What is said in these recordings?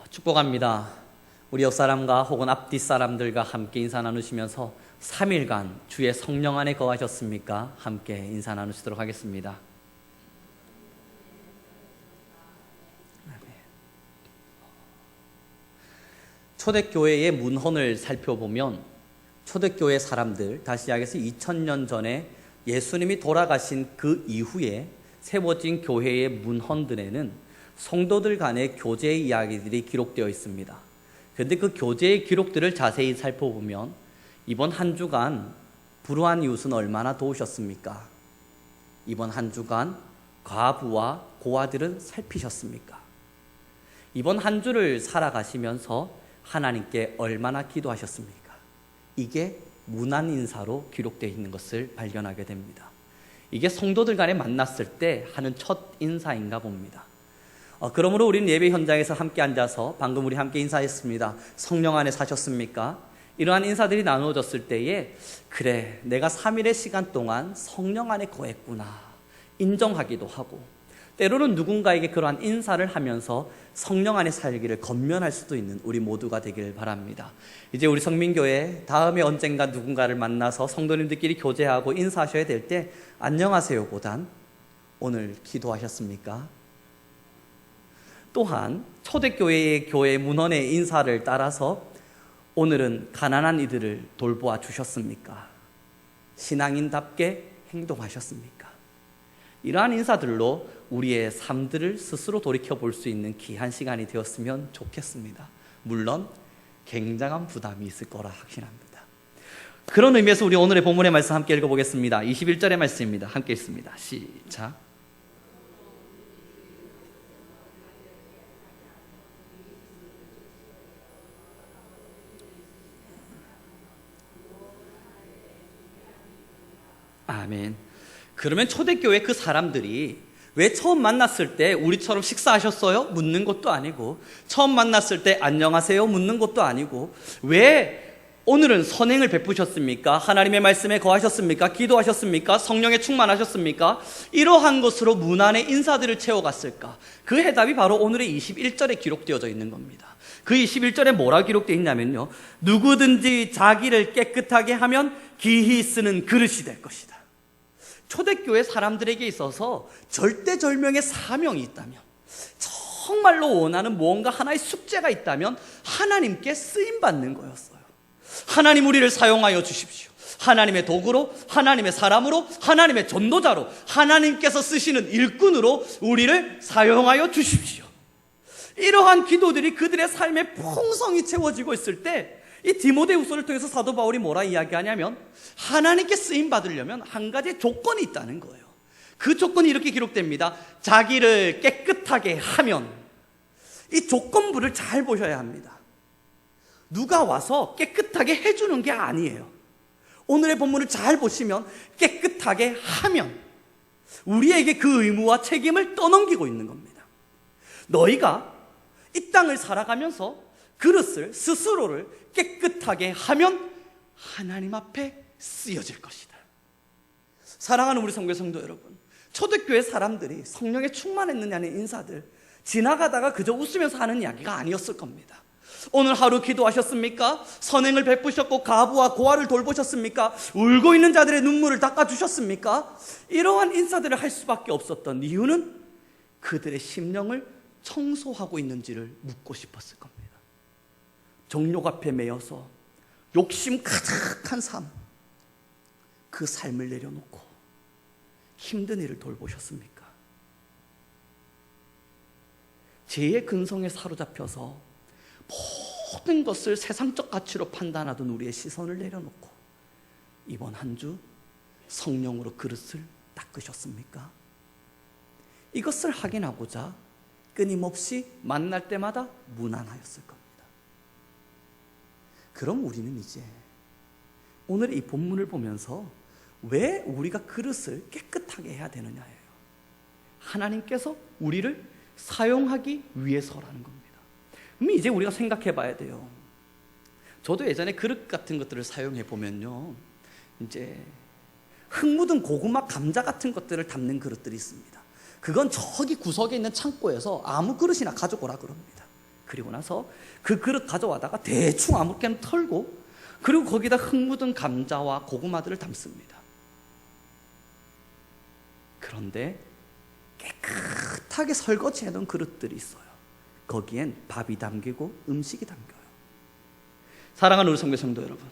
축복합니다. 우리 옆 사람과 혹은 앞뒤 사람들과 함께 인사 나누시면서 3일간 주의 성령 안에 거하셨습니까? 함께 인사 나누시도록 하겠습니다. 초대교회의 문헌을 살펴보면 초대교회 사람들, 다시 이야기해서 2000년 전에 예수님이 돌아가신 그 이후에 세워진 교회의 문헌들에는 성도들 간의 교제의 이야기들이 기록되어 있습니다. 그런데 그 교제의 기록들을 자세히 살펴보면 이번 한 주간 불우한 이웃은 얼마나 도우셨습니까? 이번 한 주간 과부와 고아들은 살피셨습니까? 이번 한 주를 살아가시면서 하나님께 얼마나 기도하셨습니까? 이게 문안 인사로 기록되어 있는 것을 발견하게 됩니다. 이게 성도들 간에 만났을 때 하는 첫 인사인가 봅니다. 그러므로 우리는 예배 현장에서 함께 앉아서 방금 우리 함께 인사했습니다. 성령 안에 사셨습니까? 이러한 인사들이 나누어졌을 때에 그래, 내가 3일의 시간 동안 성령 안에 거했구나 인정하기도 하고, 때로는 누군가에게 그러한 인사를 하면서 성령 안에 살기를 건면할 수도 있는 우리 모두가 되길 바랍니다. 이제 우리 성민교회 다음에 언젠가 누군가를 만나서 성도님들끼리 교제하고 인사하셔야 될 때 안녕하세요 보단 오늘 기도하셨습니까? 또한 초대교회의 교회 문헌의 인사를 따라서 오늘은 가난한 이들을 돌보아 주셨습니까? 신앙인답게 행동하셨습니까? 이러한 인사들로 우리의 삶들을 스스로 돌이켜볼 수 있는 귀한 시간이 되었으면 좋겠습니다. 물론 굉장한 부담이 있을 거라 확신합니다. 그런 의미에서 우리 오늘의 본문의 말씀 함께 읽어보겠습니다. 21절의 말씀입니다. 함께 읽습니다. 시작. 아멘. 그러면 초대교회 그 사람들이 왜 처음 만났을 때 우리처럼 식사하셨어요? 묻는 것도 아니고, 처음 만났을 때 안녕하세요? 묻는 것도 아니고, 왜 오늘은 선행을 베푸셨습니까? 하나님의 말씀에 거하셨습니까? 기도하셨습니까? 성령에 충만하셨습니까? 이러한 것으로 문안의 인사들을 채워갔을까? 그 해답이 바로 오늘의 21절에 기록되어져 있는 겁니다. 그 21절에 뭐라 기록되어 있냐면요, 누구든지 자기를 깨끗하게 하면 기히 쓰는 그릇이 될 것이다. 초대교회 사람들에게 있어서 절대절명의 사명이 있다면, 정말로 원하는 무언가 하나의 숙제가 있다면 하나님께 쓰임받는 거였어요. 하나님 우리를 사용하여 주십시오. 하나님의 도구로, 하나님의 사람으로, 하나님의 전도자로, 하나님께서 쓰시는 일꾼으로 우리를 사용하여 주십시오. 이러한 기도들이 그들의 삶에 풍성히 채워지고 있을 때 이 디모데후서를 통해서 사도 바울이 뭐라 이야기하냐면, 하나님께 쓰임 받으려면 한 가지 조건이 있다는 거예요. 그 조건이 이렇게 기록됩니다. 자기를 깨끗하게 하면. 이 조건부를 잘 보셔야 합니다. 누가 와서 깨끗하게 해주는 게 아니에요. 오늘의 본문을 잘 보시면 깨끗하게 하면 우리에게 그 의무와 책임을 떠넘기고 있는 겁니다. 너희가 이 땅을 살아가면서 그릇을, 스스로를 깨끗하게 하면 하나님 앞에 쓰여질 것이다. 사랑하는 우리 성교 성도 여러분, 초대교회 사람들이 성령에 충만했느냐는 인사들 지나가다가 그저 웃으면서 하는 이야기가 아니었을 겁니다. 오늘 하루 기도하셨습니까? 선행을 베푸셨고 가부와 고아를 돌보셨습니까? 울고 있는 자들의 눈물을 닦아주셨습니까? 이러한 인사들을 할 수밖에 없었던 이유는 그들의 심령을 청소하고 있는지를 묻고 싶었을 겁니다. 정욕 앞에 매여서 욕심 가득한 삶, 그 삶을 내려놓고 힘든 일을 돌보셨습니까? 죄의 근성에 사로잡혀서 모든 것을 세상적 가치로 판단하던 우리의 시선을 내려놓고 이번 한 주 성령으로 그릇을 닦으셨습니까? 이것을 확인하고자 끊임없이 만날 때마다 문안하였을 겁니다. 그럼 우리는 이제 오늘 이 본문을 보면서 왜 우리가 그릇을 깨끗하게 해야 되느냐예요. 하나님께서 우리를 사용하기 위해서라는 겁니다. 그럼 이제 우리가 생각해 봐야 돼요. 저도 예전에 그릇 같은 것들을 사용해 보면요, 이제 흙 묻은 고구마, 감자 같은 것들을 담는 그릇들이 있습니다. 그건 저기 구석에 있는 창고에서 아무 그릇이나 가져오라 그럽니다. 그리고 나서 그 그릇 가져와다가 대충 아무렇게나 털고 그리고 거기다 흙 묻은 감자와 고구마들을 담습니다. 그런데 깨끗하게 설거지해 놓은 그릇들이 있어요. 거기엔 밥이 담기고 음식이 담겨요. 사랑하는 우리 성도 성도 여러분,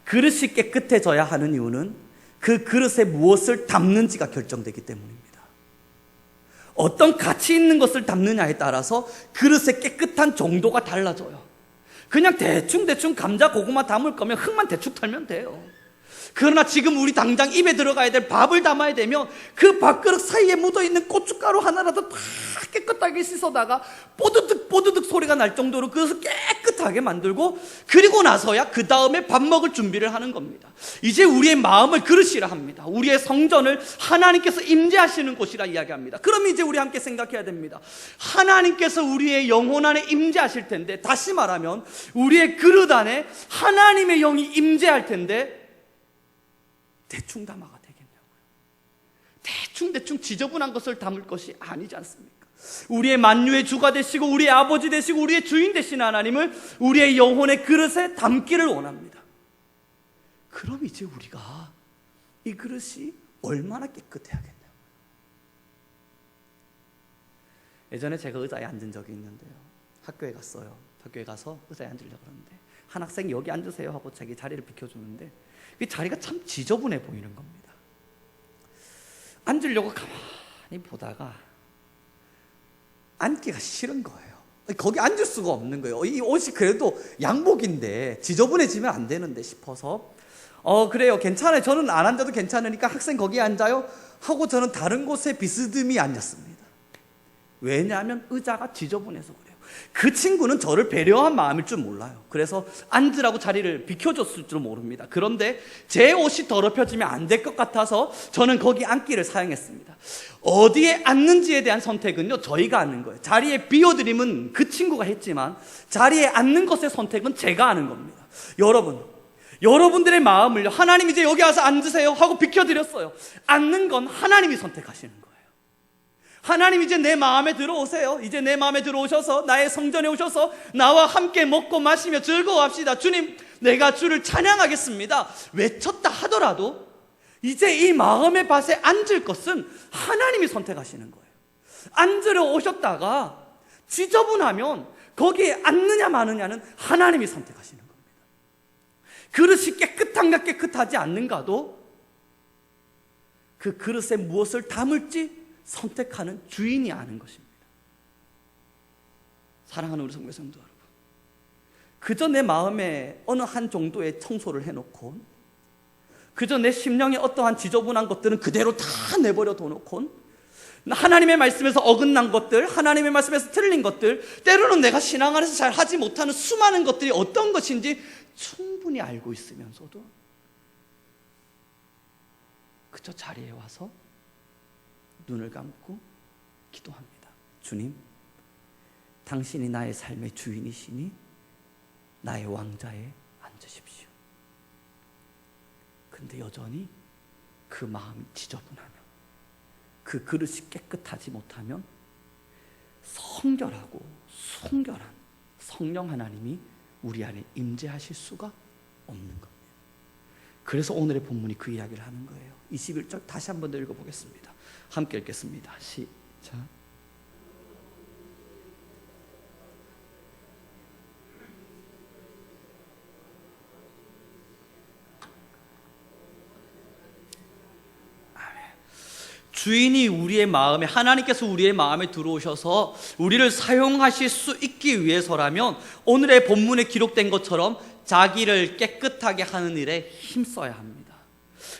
그릇이 깨끗해져야 하는 이유는 그 그릇에 무엇을 담는지가 결정되기 때문입니다. 어떤 가치 있는 것을 담느냐에 따라서 그릇의 깨끗한 정도가 달라져요. 그냥 대충 감자 고구마 담을 거면 흙만 대충 털면 돼요. 그러나 지금 우리 당장 입에 들어가야 될 밥을 담아야 되면 그 밥그릇 사이에 묻어있는 고춧가루 하나라도 다 깨끗하게 씻어다가 뽀드득 소리가 날 정도로 그것을 깨끗하게 만들고 그리고 나서야 그 다음에 밥 먹을 준비를 하는 겁니다. 이제 우리의 마음을 그릇이라 합니다. 우리의 성전을 하나님께서 임재하시는 곳이라 이야기합니다. 그럼 이제 우리 함께 생각해야 됩니다. 하나님께서 우리의 영혼 안에 임재하실 텐데, 다시 말하면 우리의 그릇 안에 하나님의 영이 임재할 텐데 대충 담아가 되겠냐고요. 대충 지저분한 것을 담을 것이 아니지 않습니까? 우리의 만유의 주가 되시고 우리의 아버지 되시고 우리의 주인 되신 하나님을 우리의 영혼의 그릇에 담기를 원합니다. 그럼 이제 우리가 이 그릇이 얼마나 깨끗해야겠냐고요. 예전에 제가 의자에 앉은 적이 있는데요. 학교에 갔어요. 학교에 가서 의자에 앉으려고 그러는데 한 학생이 여기 앉으세요 하고 자기 자리를 비켜주는데 이 자리가 참 지저분해 보이는 겁니다. 앉으려고 가만히 보다가 앉기가 싫은 거예요. 거기 앉을 수가 없는 거예요. 이 옷이 그래도 양복인데 지저분해지면 안 되는데 싶어서 그래요, 괜찮아요, 저는 안 앉아도 괜찮으니까 학생 거기에 앉아요 하고 저는 다른 곳에 비스듬히 앉았습니다. 왜냐하면 의자가 지저분해서 그래요. 그 친구는 저를 배려한 마음일 줄 몰라요. 그래서 앉으라고 자리를 비켜줬을 줄 모릅니다. 그런데 제 옷이 더럽혀지면 안 될 것 같아서 저는 거기 앉기를 사용했습니다. 어디에 앉는지에 대한 선택은요, 저희가 하는 거예요. 자리에 비워드림은 그 친구가 했지만 자리에 앉는 것의 선택은 제가 하는 겁니다. 여러분들의 마음을요, 하나님 이제 여기 와서 앉으세요 하고 비켜드렸어요. 앉는 건 하나님이 선택하시는 거예요. 하나님 이제 내 마음에 들어오세요. 이제 내 마음에 들어오셔서 나의 성전에 오셔서 나와 함께 먹고 마시며 즐거워합시다. 주님, 내가 주를 찬양하겠습니다 외쳤다 하더라도 이제 이 마음의 밭에 앉을 것은 하나님이 선택하시는 거예요. 앉으러 오셨다가 지저분하면 거기에 앉느냐 마느냐는 하나님이 선택하시는 겁니다. 그릇이 깨끗한가 깨끗하지 않는가도 그 그릇에 무엇을 담을지 선택하는 주인이 아는 것입니다. 사랑하는 우리 성도 여러분, 그저 내 마음에 어느 한 정도의 청소를 해놓고 그저 내 심령에 어떠한 지저분한 것들은 그대로 다 내버려 둬놓고 하나님의 말씀에서 어긋난 것들, 하나님의 말씀에서 틀린 것들, 때로는 내가 신앙 안에서 잘 하지 못하는 수많은 것들이 어떤 것인지 충분히 알고 있으면서도 그저 자리에 와서 눈을 감고 기도합니다. 주님, 당신이 나의 삶의 주인이시니 나의 왕자에 앉으십시오. 근데 여전히 그 마음이 지저분하면, 그 그릇이 깨끗하지 못하면 성결하고 순결한 성령 하나님이 우리 안에 임재하실 수가 없는 겁니다. 그래서 오늘의 본문이 그 이야기를 하는 거예요. 21절 다시 한 번 더 읽어보겠습니다. 함께 읽겠습니다. 시작. 주인이 우리의 마음에, 하나님께서 우리의 마음에 들어오셔서 우리를 사용하실 수 있기 위해서라면 오늘의 본문에 기록된 것처럼 자기를 깨끗하게 하는 일에 힘써야 합니다.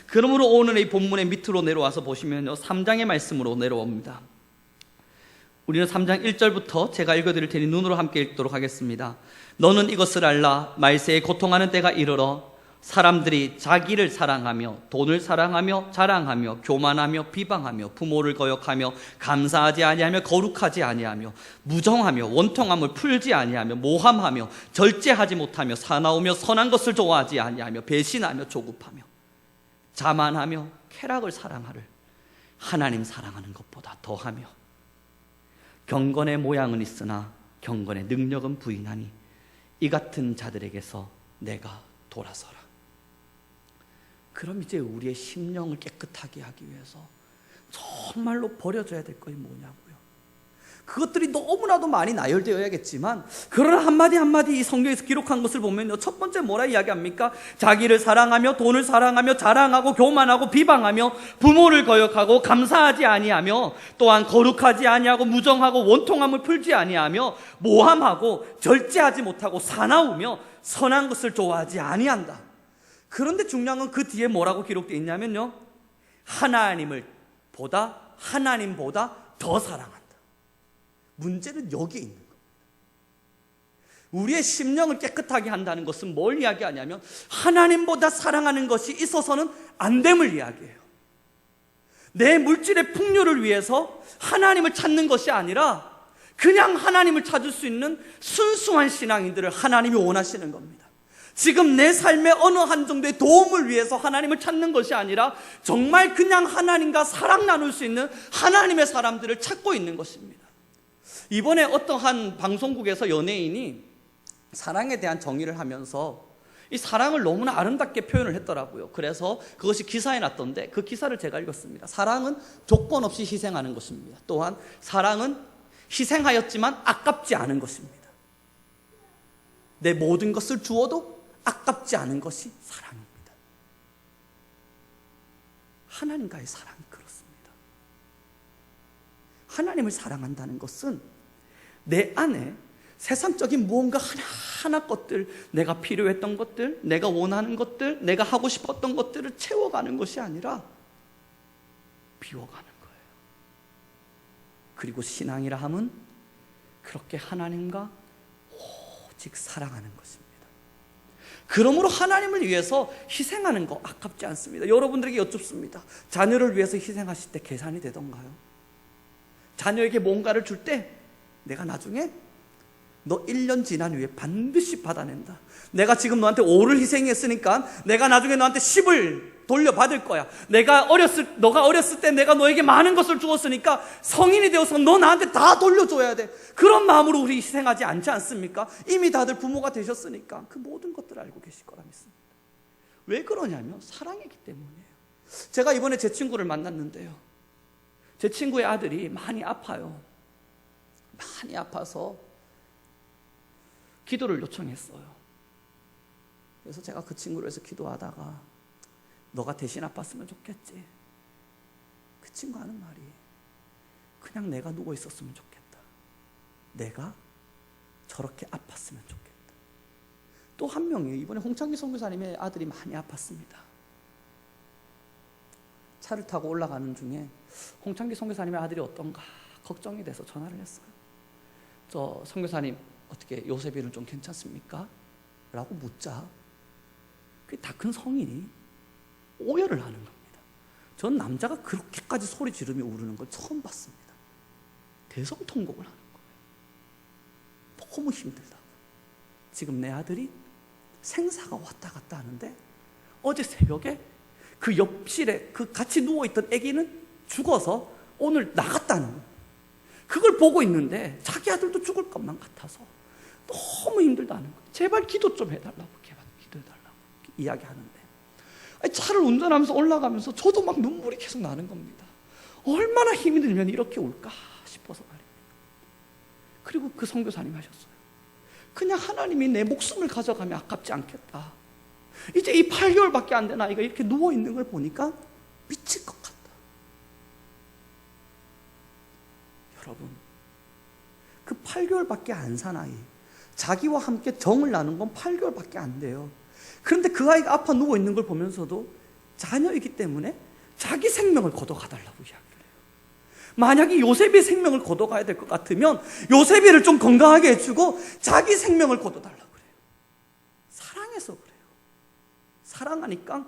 그러므로 오늘의 본문의 밑으로 내려와서 보시면요, 3장의 말씀으로 내려옵니다. 우리는 3장 1절부터 제가 읽어드릴 테니 눈으로 함께 읽도록 하겠습니다. 너는 이것을 알라. 말세에 고통하는 때가 이르러 사람들이 자기를 사랑하며 돈을 사랑하며 자랑하며 교만하며 비방하며 부모를 거역하며 감사하지 아니하며 거룩하지 아니하며 무정하며 원통함을 풀지 아니하며 모함하며 절제하지 못하며 사나우며 선한 것을 좋아하지 아니하며 배신하며 조급하며 자만하며 쾌락을 사랑하를 하나님 사랑하는 것보다 더하며 경건의 모양은 있으나 경건의 능력은 부인하니 이 같은 자들에게서 내가 돌아서라. 그럼 이제 우리의 심령을 깨끗하게 하기 위해서 정말로 버려져야 될 것이 뭐냐고요. 그것들이 너무나도 많이 나열되어야겠지만, 그러나 한마디 한마디 이 성경에서 기록한 것을 보면요, 첫 번째 뭐라 이야기합니까? 자기를 사랑하며 돈을 사랑하며 자랑하고 교만하고 비방하며 부모를 거역하고 감사하지 아니하며 또한 거룩하지 아니하고 무정하고 원통함을 풀지 아니하며 모함하고 절제하지 못하고 사나우며 선한 것을 좋아하지 아니한다. 그런데 중요한 건 그 뒤에 뭐라고 기록되어 있냐면요, 하나님보다 더 사랑한다. 문제는 여기에 있는 겁니다. 우리의 심령을 깨끗하게 한다는 것은 뭘 이야기하냐면 하나님보다 사랑하는 것이 있어서는 안 됨을 이야기해요. 내 물질의 풍요를 위해서 하나님을 찾는 것이 아니라 그냥 하나님을 찾을 수 있는 순수한 신앙인들을 하나님이 원하시는 겁니다. 지금 내 삶의 어느 한 정도의 도움을 위해서 하나님을 찾는 것이 아니라 정말 그냥 하나님과 사랑 나눌 수 있는 하나님의 사람들을 찾고 있는 것입니다. 이번에 어떠한 방송국에서 연예인이 사랑에 대한 정의를 하면서 이 사랑을 너무나 아름답게 표현을 했더라고요. 그래서 그것이 기사에 났던데 그 기사를 제가 읽었습니다. 사랑은 조건 없이 희생하는 것입니다. 또한 사랑은 희생하였지만 아깝지 않은 것입니다. 내 모든 것을 주어도 아깝지 않은 것이 사랑입니다. 하나님과의 사랑이 그렇습니다. 하나님을 사랑한다는 것은 내 안에 세상적인 무언가 하나하나 것들, 내가 필요했던 것들, 내가 원하는 것들, 내가 하고 싶었던 것들을 채워가는 것이 아니라 비워가는 거예요. 그리고 신앙이라 함은 그렇게 하나님과 오직 사랑하는 것입니다. 그러므로 하나님을 위해서 희생하는 거 아깝지 않습니다. 여러분들에게 여쭙습니다. 자녀를 위해서 희생하실 때 계산이 되던가요? 자녀에게 뭔가를 줄 때 내가 나중에 너 1년 지난 후에 반드시 받아낸다. 내가 지금 너한테 5를 희생했으니까 내가 나중에 너한테 10을 돌려받을 거야. 너가 어렸을 때 내가 너에게 많은 것을 주었으니까 성인이 되어서 너 나한테 다 돌려줘야 돼. 그런 마음으로 우리 희생하지 않지 않습니까? 이미 다들 부모가 되셨으니까 그 모든 것들을 알고 계실 거라 믿습니다. 왜 그러냐면 사랑이기 때문이에요. 제가 이번에 제 친구를 만났는데요, 제 친구의 아들이 많이 아파요. 많이 아파서 기도를 요청했어요. 그래서 제가 그 친구를 위해서 기도하다가 너가 대신 아팠으면 좋겠지. 그 친구 하는 말이 그냥 내가 누워 있었으면 좋겠다. 내가 저렇게 아팠으면 좋겠다. 또 한 명이 이번에 홍창기 선교사님의 아들이 많이 아팠습니다. 차를 타고 올라가는 중에 홍창기 선교사님의 아들이 어떤가 걱정이 돼서 전화를 했어요. 저 선교사님 어떻게 요셉이는 좀 괜찮습니까? 라고 묻자 그 다 큰 성인이 오열을 하는 겁니다. 전 남자가 그렇게까지 소리 지르며 우르는 걸 처음 봤습니다. 대성통곡을 하는 거예요. 너무 힘들다고. 지금 내 아들이 생사가 왔다 갔다 하는데 어제 새벽에 그 옆실에 그 같이 누워있던 아기는 죽어서 오늘 나갔다는 거예요. 그걸 보고 있는데 자기 아들도 죽을 것만 같아서 너무 힘들다는 거예요. 제발 기도 좀 해달라고, 기도해달라고 이야기하는데 차를 운전하면서 올라가면서 저도 막 눈물이 계속 나는 겁니다. 얼마나 힘이 들면 이렇게 울까 싶어서 말입니다. 그리고 그 선교사님 하셨어요. 그냥 하나님이 내 목숨을 가져가면 아깝지 않겠다. 이제 이 8개월밖에 안 된 아이가 이렇게 누워있는 걸 보니까 미칠 것 같다. 여러분, 그 8개월밖에 안 산 아이, 자기와 함께 정을 나눈 건 8개월밖에 안 돼요. 그런데 그 아이가 아파 누워있는 걸 보면서도 자녀이기 때문에 자기 생명을 걷어가달라고 이야기를 해요. 만약에 요셉이 생명을 걷어가야 될 것 같으면 요셉이를 좀 건강하게 해주고 자기 생명을 걷어달라고 그래요. 사랑해서 그래요. 사랑하니까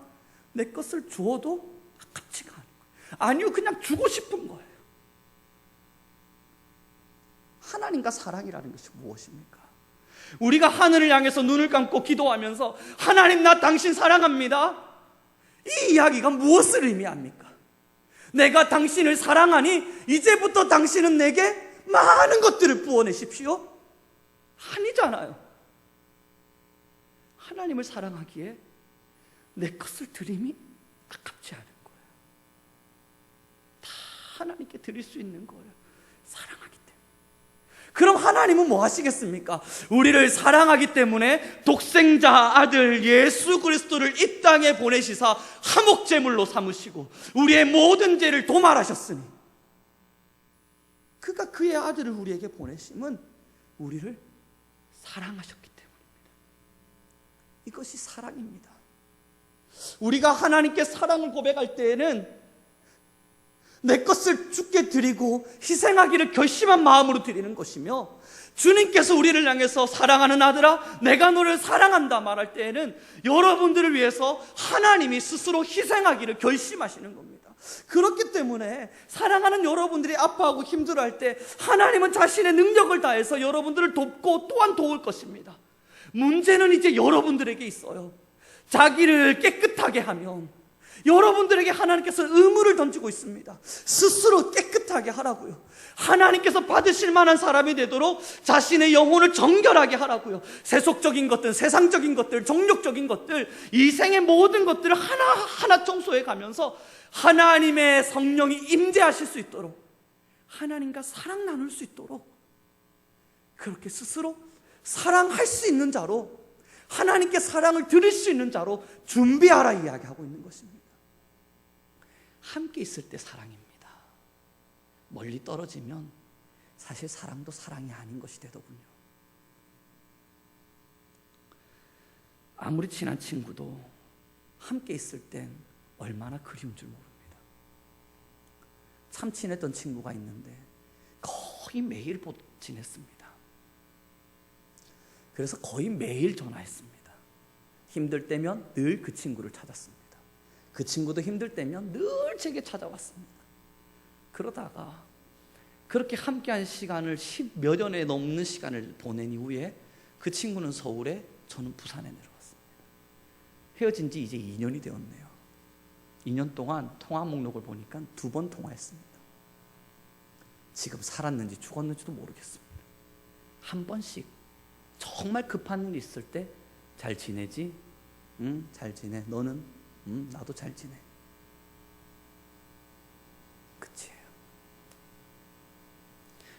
내 것을 주어도 아깝지가 않은 거예요. 아니요, 그냥 주고 싶은 거예요. 하나님과 사랑이라는 것이 무엇입니까? 우리가 하늘을 향해서 눈을 감고 기도하면서 하나님, 나 당신 사랑합니다, 이 이야기가 무엇을 의미합니까? 내가 당신을 사랑하니 이제부터 당신은 내게 많은 것들을 부어내십시오. 아끼잖아요. 하나님을 사랑하기에 내 것을 드림이 아깝지 않은 거예요. 다 하나님께 드릴 수 있는 거예요. 사랑하기 때문에. 그럼 하나님은 뭐 하시겠습니까? 우리를 사랑하기 때문에 독생자 아들 예수 그리스도를 이 땅에 보내시사 화목제물로 삼으시고 우리의 모든 죄를 도말하셨으니, 그가 그의 아들을 우리에게 보내심은 우리를 사랑하셨기 때문입니다. 이것이 사랑입니다. 우리가 하나님께 사랑을 고백할 때에는 내 것을 주께 드리고 희생하기를 결심한 마음으로 드리는 것이며, 주님께서 우리를 향해서 사랑하는 아들아 내가 너를 사랑한다 말할 때에는 여러분들을 위해서 하나님이 스스로 희생하기를 결심하시는 겁니다. 그렇기 때문에 사랑하는 여러분들이 아파하고 힘들어할 때 하나님은 자신의 능력을 다해서 여러분들을 돕고 또한 도울 것입니다. 문제는 이제 여러분들에게 있어요. 자기를 깨끗하게 하면 여러분들에게 하나님께서 의무를 던지고 있습니다. 스스로 깨끗하게 하라고요. 하나님께서 받으실 만한 사람이 되도록 자신의 영혼을 정결하게 하라고요. 세속적인 것들, 세상적인 것들, 정욕적인 것들, 이 생의 모든 것들을 하나하나 청소해 가면서 하나님의 성령이 임재하실 수 있도록, 하나님과 사랑 나눌 수 있도록 그렇게 스스로 사랑할 수 있는 자로, 하나님께 사랑을 드릴 수 있는 자로 준비하라 이야기하고 있는 것입니다. 함께 있을 때 사랑입니다. 멀리 떨어지면 사실 사랑도 사랑이 아닌 것이 되더군요. 아무리 친한 친구도 함께 있을 땐 얼마나 그리운 줄 모릅니다. 참 친했던 친구가 있는데 거의 매일 지냈습니다. 그래서 거의 매일 전화했습니다. 힘들 때면 늘 그 친구를 찾았습니다. 그 친구도 힘들 때면 늘 제게 찾아왔습니다. 그러다가 그렇게 함께한 시간을 10몇 년에 넘는 시간을 보낸 이후에 그 친구는 서울에, 저는 부산에 내려왔습니다. 헤어진 지 이제 2년이 되었네요. 2년 동안 통화 목록을 보니까 2번 통화했습니다. 지금 살았는지 죽었는지도 모르겠습니다. 한 번씩 정말 급한 일이 있을 때 잘 지내지? 응, 잘 지내. 너는? 나도 잘 지내. 끝이에요.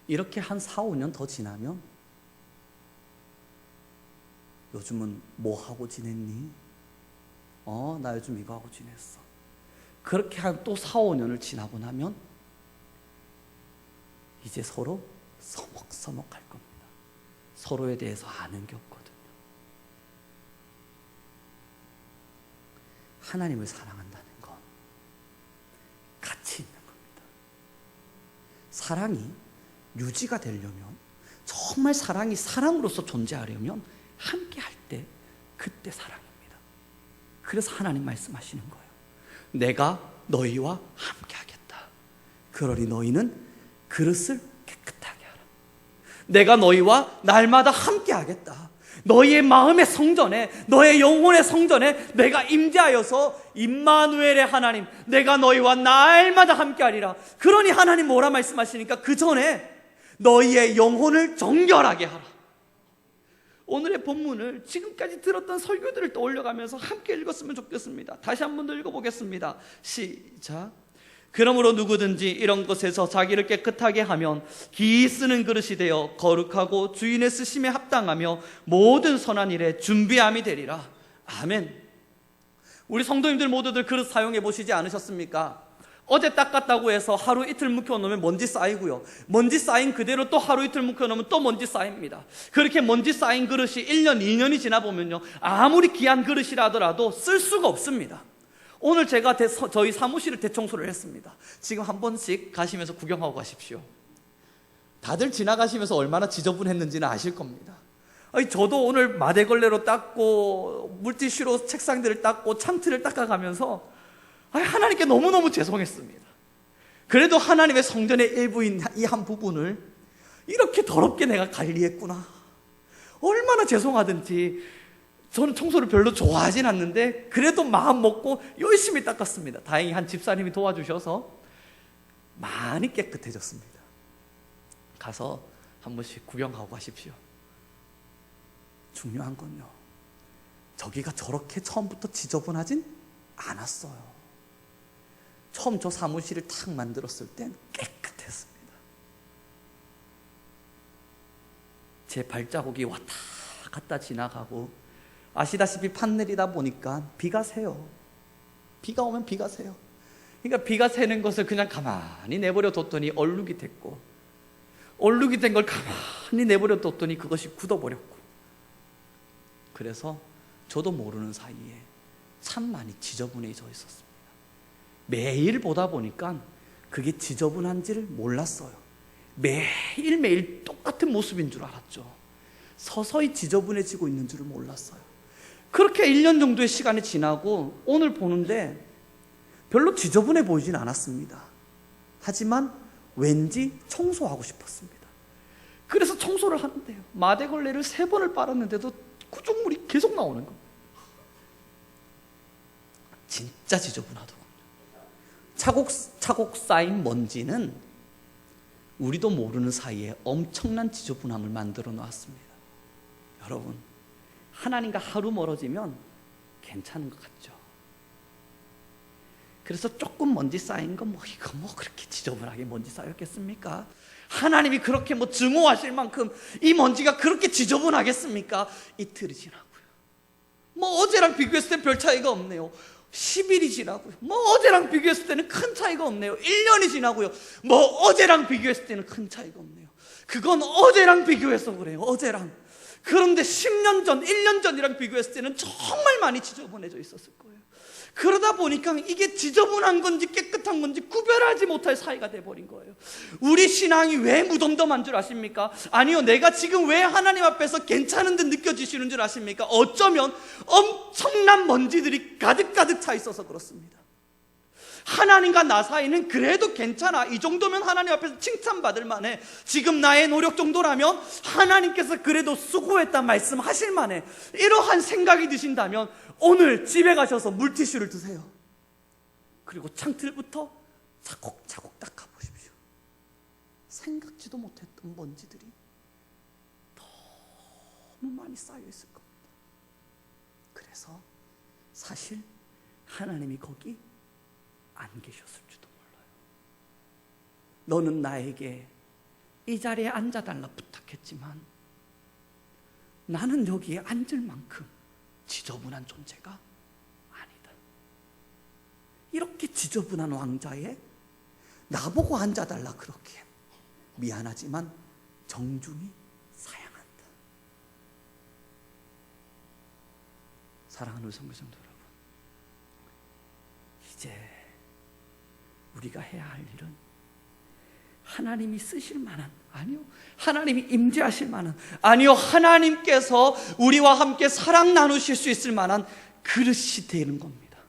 이렇게 한 4, 5년 더 지나면 요즘은 뭐 하고 지냈니? 나 요즘 이거 하고 지냈어. 그렇게 한 또 4, 5년을 지나고 나면 이제 서로 서먹서먹할 겁니다. 서로에 대해서 아는 게 없거든요. 하나님을 사랑한다는 건 가치 있는 겁니다. 사랑이 유지가 되려면, 정말 사랑이 사랑으로서 존재하려면 함께 할 때, 그때 사랑입니다. 그래서 하나님 말씀하시는 거예요. 내가 너희와 함께 하겠다. 그러니 너희는 그릇을 깨끗하게 하라. 내가 너희와 날마다 함께 하겠다. 너희의 마음의 성전에, 너의 영혼의 성전에 내가 임재하여서 임마누엘의 하나님, 내가 너희와 날마다 함께하리라. 그러니 하나님 뭐라 말씀하시니까 그 전에 너희의 영혼을 정결하게 하라. 오늘의 본문을 지금까지 들었던 설교들을 떠올려가면서 함께 읽었으면 좋겠습니다. 다시 한 번 더 읽어보겠습니다. 시작. 그러므로 누구든지 이런 것에서 자기를 깨끗하게 하면 기 쓰는 그릇이 되어 거룩하고 주인의 쓰심에 합당하며 모든 선한 일에 준비함이 되리라. 아멘. 우리 성도님들 모두들 그릇 사용해 보시지 않으셨습니까? 어제 닦았다고 해서 하루 이틀 묵혀놓으면 먼지 쌓이고요, 먼지 쌓인 그대로 또 하루 이틀 묵혀놓으면 또 먼지 쌓입니다. 그렇게 먼지 쌓인 그릇이 1년, 2년이 지나보면요, 아무리 귀한 그릇이라 하더라도 쓸 수가 없습니다. 오늘 제가 저희 사무실을 대청소를 했습니다. 지금 한 번씩 가시면서 구경하고 가십시오. 다들 지나가시면서 얼마나 지저분했는지는 아실 겁니다. 저도 오늘 마대걸레로 닦고 물티슈로 책상들을 닦고 창틀을 닦아가면서 하나님께 너무너무 죄송했습니다. 그래도 하나님의 성전의 일부인 이 한 부분을 이렇게 더럽게 내가 관리했구나. 얼마나 죄송하든지. 저는 청소를 별로 좋아하진 않는데 그래도 마음 먹고 열심히 닦았습니다. 다행히 한 집사님이 도와주셔서 많이 깨끗해졌습니다. 가서 한 번씩 구경하고 가십시오. 중요한 건요, 저기가 저렇게 처음부터 지저분하진 않았어요. 처음 저 사무실을 탁 만들었을 땐 깨끗했습니다. 제 발자국이 왔다 갔다 지나가고, 아시다시피 판넬이다 보니까 비가 새요. 비가 오면 비가 새요. 그러니까 비가 새는 것을 그냥 가만히 내버려 뒀더니 얼룩이 됐고, 얼룩이 된 걸 가만히 내버려 뒀더니 그것이 굳어버렸고, 그래서 저도 모르는 사이에 참 많이 지저분해져 있었습니다. 매일 보다 보니까 그게 지저분한지를 몰랐어요. 매일매일 똑같은 모습인 줄 알았죠. 서서히 지저분해지고 있는 줄을 몰랐어요. 그렇게 1년 정도의 시간이 지나고 오늘 보는데 별로 지저분해 보이진 않았습니다. 하지만 왠지 청소하고 싶었습니다. 그래서 청소를 하는데요, 마대걸레를 3번을 빨았는데도 구조물이 계속 나오는 겁니다. 진짜 지저분하더군요. 차곡차곡 쌓인 먼지는 우리도 모르는 사이에 엄청난 지저분함을 만들어 놓았습니다. 여러분, 하나님과 하루 멀어지면 괜찮은 것 같죠? 그래서 조금 먼지 쌓인 건 이거 그렇게 지저분하게 먼지 쌓였겠습니까? 하나님이 그렇게 증오하실 만큼 이 먼지가 그렇게 지저분하겠습니까? 이틀이 지나고요, 어제랑 비교했을 때 별 차이가 없네요. 10일이 지나고요, 어제랑 비교했을 때는 큰 차이가 없네요. 1년이 지나고요, 어제랑 비교했을 때는 큰 차이가 없네요. 그건 어제랑 비교해서 그래요, 어제랑. 그런데 10년 전, 1년 전이랑 비교했을 때는 정말 많이 지저분해져 있었을 거예요. 그러다 보니까 이게 지저분한 건지 깨끗한 건지 구별하지 못할 사이가 돼버린 거예요. 우리 신앙이 왜 무덤덤한 줄 아십니까? 아니요, 내가 지금 왜 하나님 앞에서 괜찮은 듯 느껴지시는 줄 아십니까? 어쩌면 엄청난 먼지들이 가득가득 차 있어서 그렇습니다. 하나님과 나 사이는 그래도 괜찮아, 이 정도면 하나님 앞에서 칭찬받을 만해, 지금 나의 노력 정도라면 하나님께서 그래도 수고했다 말씀하실 만해, 이러한 생각이 드신다면 오늘 집에 가셔서 물티슈를 드세요. 그리고 창틀부터 차곡차곡 닦아보십시오. 생각지도 못했던 먼지들이 너무 많이 쌓여있을 겁니다. 그래서 사실 하나님이 거기 안 계셨을지도 몰라요. 너는 나에게 이 자리에 앉아달라 부탁했지만 나는 여기에 앉을 만큼 지저분한 존재가 아니다. 이렇게 지저분한 왕자에 나보고 앉아달라 그렇게 미안하지만 정중히 사양한다. 사랑하는 성교성도 여러분, 이제 우리가 해야 할 일은 하나님이 쓰실 만한, 아니요, 하나님이 임재하실 만한, 아니요, 하나님께서 우리와 함께 사랑 나누실 수 있을 만한 그릇이 되는 겁니다.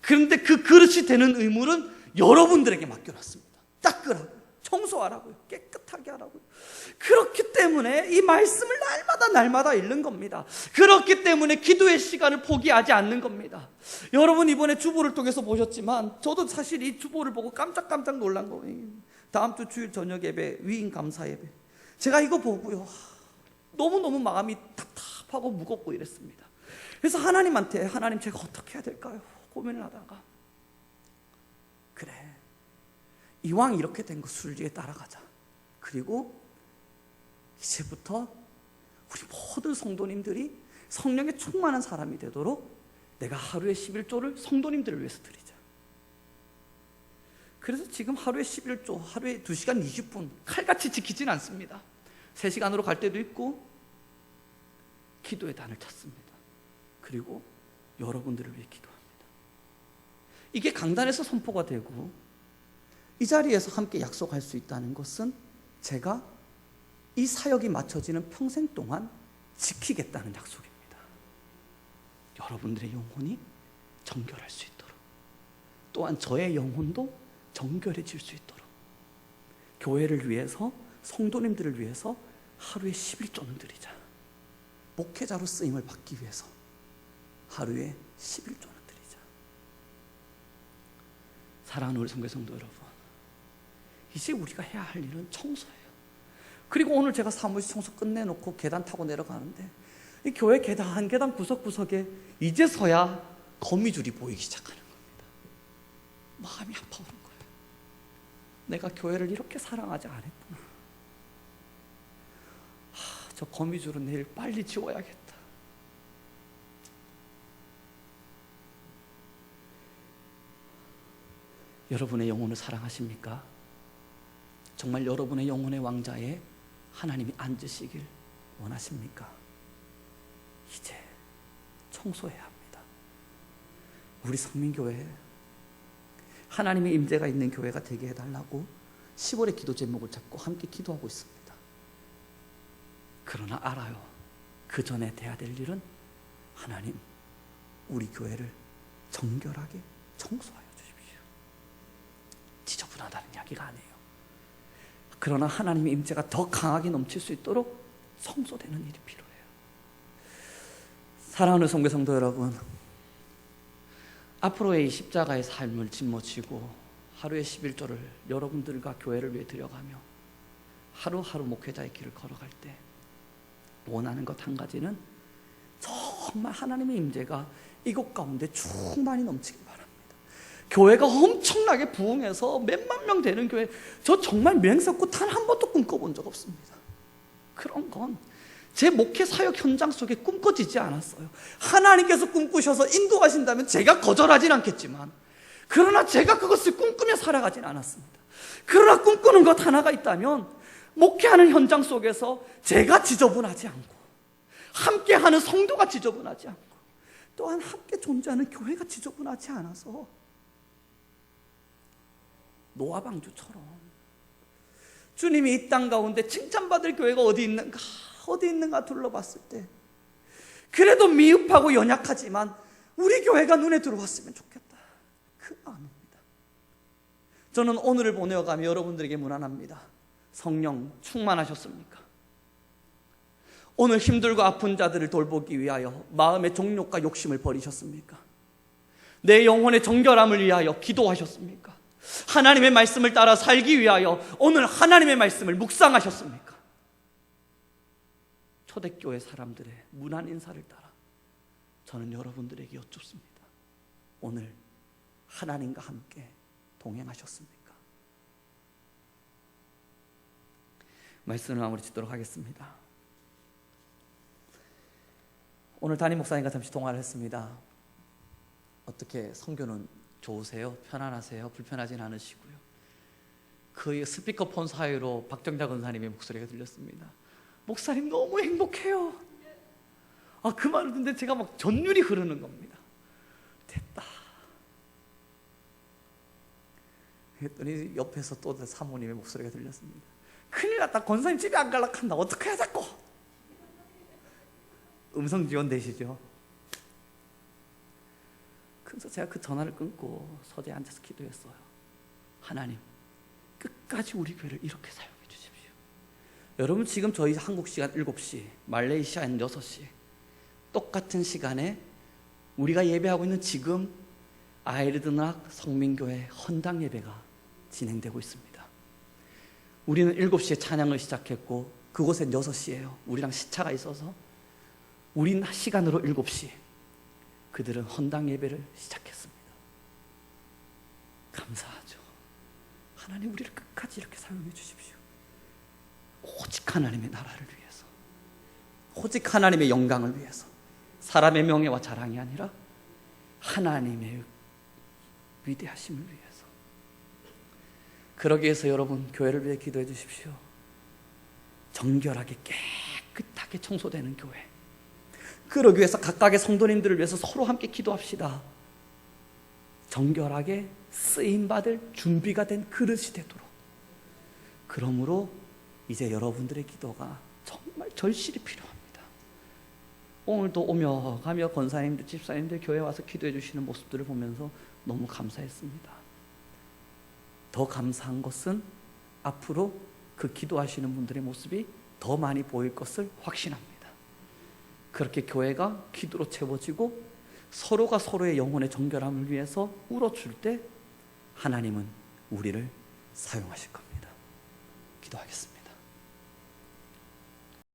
그런데 그 그릇이 되는 의무는 여러분들에게 맡겨놨습니다. 닦으라고, 청소하라고요, 깨끗하게 하라고요. 그렇기 때문에 이 말씀을 날마다 읽는 겁니다. 그렇기 때문에 기도의 시간을 포기하지 않는 겁니다. 여러분, 이번에 주보를 통해서 보셨지만 저도 사실 이 주보를 보고 깜짝 놀란 거예요. 다음 주 주일 저녁 예배, 위임 감사 예배, 제가 이거 보고요, 너무너무 마음이 답답하고 무겁고 이랬습니다. 그래서 하나님한테, 하나님 제가 어떻게 해야 될까요? 고민을 하다가, 그래, 이왕 이렇게 된 거 순리에 따라가자. 그리고 이제부터 우리 모든 성도님들이 성령에 충만한 사람이 되도록 내가 하루에 11조를 성도님들을 위해서 드리자. 그래서 지금 하루에 11조, 하루에 2시간 20분 칼같이 지키진 않습니다. 3시간으로 갈 때도 있고 기도의 단을 찾습니다. 그리고 여러분들을 위해 기도합니다. 이게 강단에서 선포가 되고 이 자리에서 함께 약속할 수 있다는 것은 제가 이 사역이 맞춰지는 평생 동안 지키겠다는 약속입니다. 여러분들의 영혼이 정결할 수 있도록, 또한 저의 영혼도 정결해질 수 있도록 교회를 위해서, 성도님들을 위해서 하루에 11조는 드리자. 목회자로 쓰임을 받기 위해서 하루에 11조는 드리자. 사랑하는 우리 성교 성도 여러분, 이제 우리가 해야 할 일은 청소예요. 그리고 오늘 제가 사무실 청소 끝내놓고 계단 타고 내려가는데 이 교회 계단 한 계단 구석구석에 이제서야 거미줄이 보이기 시작하는 겁니다. 마음이 아파오는 거예요. 내가 교회를 이렇게 사랑하지 않았구나. 저 거미줄은 내일 빨리 지워야겠다. 여러분의 영혼을 사랑하십니까? 정말 여러분의 영혼의 왕자에 하나님이 앉으시길 원하십니까? 이제 청소해야 합니다. 우리 성민교회에 하나님의 임재가 있는 교회가 되게 해달라고 10월의 기도 제목을 잡고 함께 기도하고 있습니다. 그러나 알아요. 그 전에 돼야 될 일은 하나님, 우리 교회를 정결하게 청소하여 주십시오. 지저분하다는 이야기가 아니에요. 그러나 하나님의 임재가 더 강하게 넘칠 수 있도록 청소되는 일이 필요해요. 사랑하는 성교 성도 여러분, 앞으로의 이 십자가의 삶을 짊어지고 하루의 11조를 여러분들과 교회를 위해 드려가며 하루하루 목회자의 길을 걸어갈 때 원하는 것 한 가지는 정말 하나님의 임재가 이곳 가운데 충만히 넘치길 바랍니다. 교회가 엄청나게 부흥해서 몇만 명 되는 교회, 저 정말 맹세코 단 한 번도 꿈꿔본 적 없습니다. 그런 건 제 목회 사역 현장 속에 꿈꿔지지 않았어요. 하나님께서 꿈꾸셔서 인도하신다면 제가 거절하진 않겠지만, 그러나 제가 그것을 꿈꾸며 살아가진 않았습니다. 그러나 꿈꾸는 것 하나가 있다면 목회하는 현장 속에서 제가 지저분하지 않고, 함께하는 성도가 지저분하지 않고, 또한 함께 존재하는 교회가 지저분하지 않아서 노아 방주처럼 주님이 이 땅 가운데 칭찬받을 교회가 어디 있는가 둘러봤을 때 그래도 미흡하고 연약하지만 우리 교회가 눈에 들어왔으면 좋겠다, 그 마음입니다. 저는 오늘을 보내어가며 여러분들에게 문안합니다. 성령 충만하셨습니까? 오늘 힘들고 아픈 자들을 돌보기 위하여 마음의 정욕과 욕심을 버리셨습니까? 내 영혼의 정결함을 위하여 기도하셨습니까? 하나님의 말씀을 따라 살기 위하여 오늘 하나님의 말씀을 묵상하셨습니까? 초대교회 사람들의 문안 인사를 따라 저는 여러분들에게 여쭙습니다. 오늘 하나님과 함께 동행하셨습니까? 말씀을 마무리 짓도록 하겠습니다. 오늘 담임 목사님과 잠시 통화를 했습니다. 어떻게 선교는 좋으세요? 편안하세요? 불편하진 않으시고요. 그 스피커폰 사이로 박정자 권사님의 목소리가 들렸습니다. 목사님 너무 행복해요. 그 말을 듣는데 제가 막 전율이 흐르는 겁니다. 됐다. 했더니 옆에서 또 사모님의 목소리가 들렸습니다. 큰일 났다. 권사님 집에 안 갈라 한다. 어떡해야 자꾸. 음성 지원 되시죠? 그래서 제가 그 전화를 끊고 서재에 앉아서 기도했어요. 하나님, 끝까지 우리 교회를 이렇게 사용해 주십시오. 여러분, 지금 저희 한국 시간 7시, 말레이시아는 6시, 똑같은 시간에 우리가 예배하고 있는 지금 아이르드낙 성민교회 헌당 예배가 진행되고 있습니다. 우리는 7시에 찬양을 시작했고 그곳엔 6시예요. 우리랑 시차가 있어서 우린 시간으로 7시, 그들은 헌당 예배를 시작했습니다. 감사하죠. 하나님, 우리를 끝까지 이렇게 사용해 주십시오. 오직 하나님의 나라를 위해서, 오직 하나님의 영광을 위해서, 사람의 명예와 자랑이 아니라 하나님의 위대하심을 위해서. 그러기 위해서 여러분, 교회를 위해 기도해 주십시오. 정결하게 깨끗하게 청소되는 교회, 그러기 위해서 각각의 성도님들을 위해서 서로 함께 기도합시다. 정결하게 쓰임받을 준비가 된 그릇이 되도록. 그러므로 이제 여러분들의 기도가 정말 절실히 필요합니다. 오늘도 오며 가며 권사님들, 집사님들 교회에 와서 기도해 주시는 모습들을 보면서 너무 감사했습니다. 더 감사한 것은 앞으로 그 기도하시는 분들의 모습이 더 많이 보일 것을 확신합니다. 그렇게 교회가 기도로 채워지고 서로가 서로의 영혼의 정결함을 위해서 울어줄 때 하나님은 우리를 사용하실 겁니다. 기도하겠습니다.